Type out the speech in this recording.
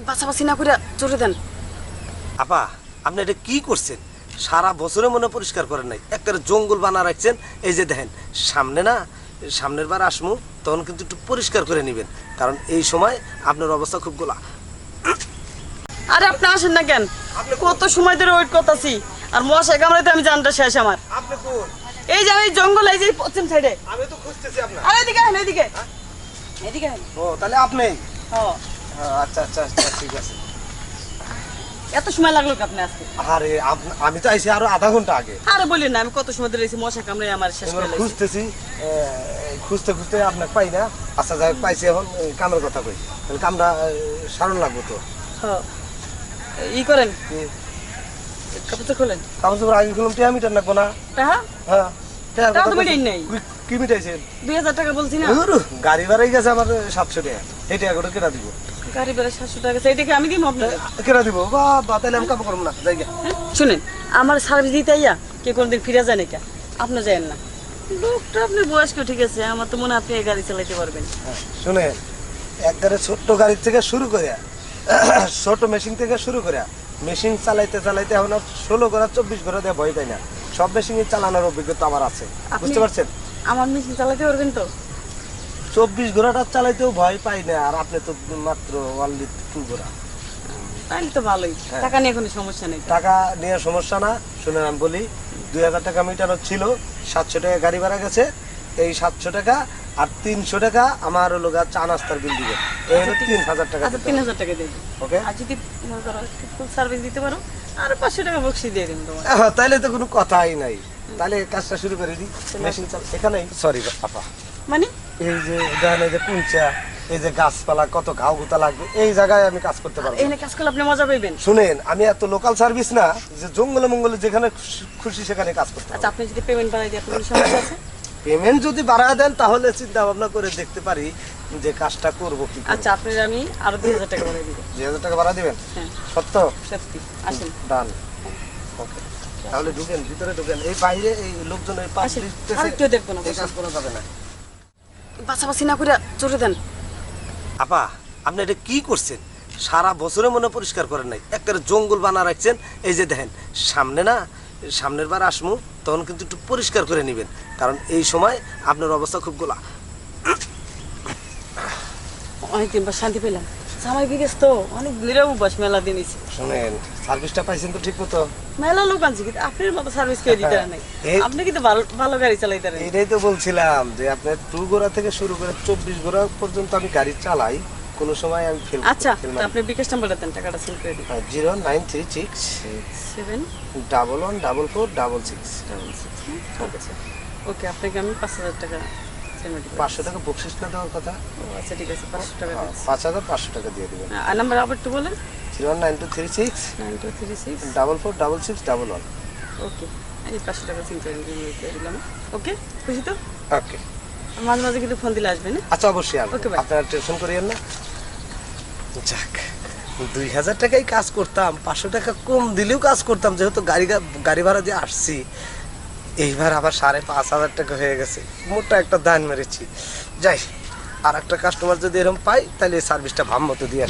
বাছাবাছি না করে চলে দেন। আপা আপনি এটা কি করছেন? সারা বছরে মনে পরিষ্কার করেন নাই, একটা জঙ্গল বানা রাখছেন। এই যে দেখেন সামনে না, সামনের বার আসমু তখন কিন্তু একটু পরিষ্কার করে নেবেন, কারণ এই সময় আপনার অবস্থা খুব গোলা। আরে আপনি আসেন না কেন? কত সময় ধরে ওয়েট করতেছি, আর মশা কামড়াইতে আমি জানটা শেষ আমার। আপনি কোন? এই যে আমি জঙ্গল, এই যে পশ্চিম সাইডে। আমি তো খুঁজতেছি আপনার। আরে এদিকে আহেন, এদিকে এদিকে আহেন। ও তাহলে আপনি? হ্যাঁ। আচ্ছা আচ্ছা আচ্ছা ঠিক আছে। এত সময় লাগলো কি আপনি আসতে? আরে আমি তো আইছি আরো আধা ঘন্টা আগে। আরে বলি না, আমি কত সময় ধরে এসে মশা কামড়ে আমার শেষ করে লাইছি। খুঁজতেছি, খুঁজতে খুঁজতে আপনাকে পাই না। আচ্ছা যাই পাইছি, এখন কামের কথা কই। তাহলে কামটা সারণ লাগবো তো। হ্যাঁ, ই করেন, কাপড় খোলেন। কাপড় চোপড় আগে খুললাম, টিয়া মিটার লাগবো না? হ্যাঁ হ্যাঁ টিয়ার তা কথা তো মিটাই নাই। কি মিটাইছেন? 2000 টাকা বলছি না। ধুর, গাড়ি ভাড়াই গেছে আমার 700 টাকা। এই টাকা করে কেনা দিব? গাড়ি ভাড়া 700 টাকা, সেই দেখে আমি দিব আপনাকে। কেনা দিব? বা তাহলে আমি কাম করবো না, যাই গে। শুনেন, আমার সার্ভিস দিতে আইয়া কে কোনদিন ফিরে যায় নাকি? আপনি যায়েন না। লোকটা আপনার বয়স্ক ঠিক আছে, আমার তো মনে হয় আপনি এই গাড়ি চালাইতে পারবেন। শুনেন, একবারে ছোট্ট গাড়ির থেকে শুরু করে, ছোট মেশিন থেকে শুরু করে, মেশিন চালাইতে চালাইতে এখন আর 16 ঘোড়া 24 ঘোড়া দিয়ে ভয় পাই না। সব মেশিন চালানোর অভিজ্ঞতা আমার আছে, বুঝতে পারছেন? আমার মেশিন চালাতে পারবেন তো? 24 ঘোড়াটা চালাইতেও ভয় পাই না, আর আপনি তো মাত্র অনলি 2 ঘোড়া। তাইলে তো ভালোই, টাকা নিয়ে কোনো সমস্যা নেই। টাকা নিয়ে সমস্যা না। শুনেন আমি বলি, 2000 টাকা মিটানো ছিল, 700 টাকা গাড়ি ভাড়া গেছে। এই 700 টাকা আর 300 টাকা আমার হলো চা নাস্তার বিল দিবে। এই হলো 3000 টাকা। আচ্ছা 3000 টাকা দিয়ে দিন। ওকে, আর যদি ফুল সার্ভিস দিতে পারো আর 500 টাকা বকশিশ দিয়ে দিন তোমার। তাইলে তো কোনো কথাই নাই। তাহলে কাজটা শুরু করে দিই। মেশিন চাল এখানে, সরি আপা, মানে এই যে দেখেন, এই যে পুঞ্চা, এই যে গাছপালা, কত ঘাও গুতা লাগবে, এই জায়গায় আমি কাজ করতে পারবো। এখানে কাজ করলে আপনি মজা পাইবেন। শুনেন, আমি এত লোকাল সার্ভিস না যে জঙ্গলে মঙ্গলে যেখানে খুশি সেখানে কাজ করতে আচ্ছা, আপনি যদি পেমেন্ট বাড়াই দিয়ে কোনো সমস্যা আছে? পেমেন্ট যদি বাড়ায় দেন তাহলে চিন্তা ভাবনা করে দেখতে পারি যে কাজটা করবো কি। আচ্ছা, আপনার আমি আরো 2000 টাকা বাড়াই দিব। 2000 টাকা বাড়া দিবেন? হ্যাঁ সত্য? সত্যি, আসেন। ডান। ওকে, তাহলে ঢুকেন, ভিতরে ঢুকেন। এই বাইরে এই লোকজন এই পাশ আসেন, দিতেছে, আর কেউ দেখবো না। এই কাজ করা যাবে না। বাছাবাছি না করে চলে দেন। আপা আপনি এটা কি করছেন? সারা বছরে মনে পরিষ্কার করেন নাই, একটা জঙ্গল বানা রাখছেন। এই যে দেখেন সামনে না, সামনের বার আসমু তখন কিন্তু একটু পরিষ্কার করে নেবেন, কারণ এই সময় আপনার অবস্থা খুব গোলা। অনেকদিন পর শান্তি পেলাম। জামাই বিদেশ তো, অনেক দূরে উপাস, মেলা দিন এসে। শুনেন, সার্ভিসটা পাইছেন তো ঠিক মতো? মেলা লোক আনছি, কিন্তু আপনার মতো সার্ভিস কেউ দিতে নাই। আপনি কিন্তু ভালো ভালো গাড়ি চালাইতে পারেন। এটাই তো বলছিলাম যে আপনার 2 ঘোড়া থেকে শুরু করে 24 ঘোড়া পর্যন্ত আমি গাড়ি চালাই, কোনো সময় আমি ফেল। আচ্ছা, আপনি বিকাশ নাম্বারটা দেন, টাকাটা সেন্ড করে দিন। 0936 7 114466। ঠিক আছে, ওকে। আপনাকে আমি 5000 টাকা সেন্ড করে দিই। 500 টাকা বকশিশ না দেওয়ার কথা? আচ্ছা ঠিক আছে, 500 টাকা দিন। 5500 টাকা দিয়ে দেবেন। আর নাম্বার আবার একটু বলেন। 09236 9236 446611। ওকে, এই 500 টাকা সেন্ড করে দিলাম। ওকে, খুশি তো? ওকে, মাঝে মাঝে কিন্তু ফোন দিলে আসবেন। আচ্ছা অবশ্যই আসবো। Okay, bye. আপনারা টেনশন করিয়েন না। যাক, 2000 টাকাই কাজ করতাম, 500 টাকা কম দিলেও কাজ করতাম, যেহেতু গাড়ি ভাড়া দিয়ে আসছি। এইবার আবার 5500 টাকা হয়ে গেছে, মোটা একটা দান মেরেছি। যাই, আর একটা কাস্টমার যদি এরকম পাই তাহলে এই সার্ভিসটা ভাব মতো দিয়ে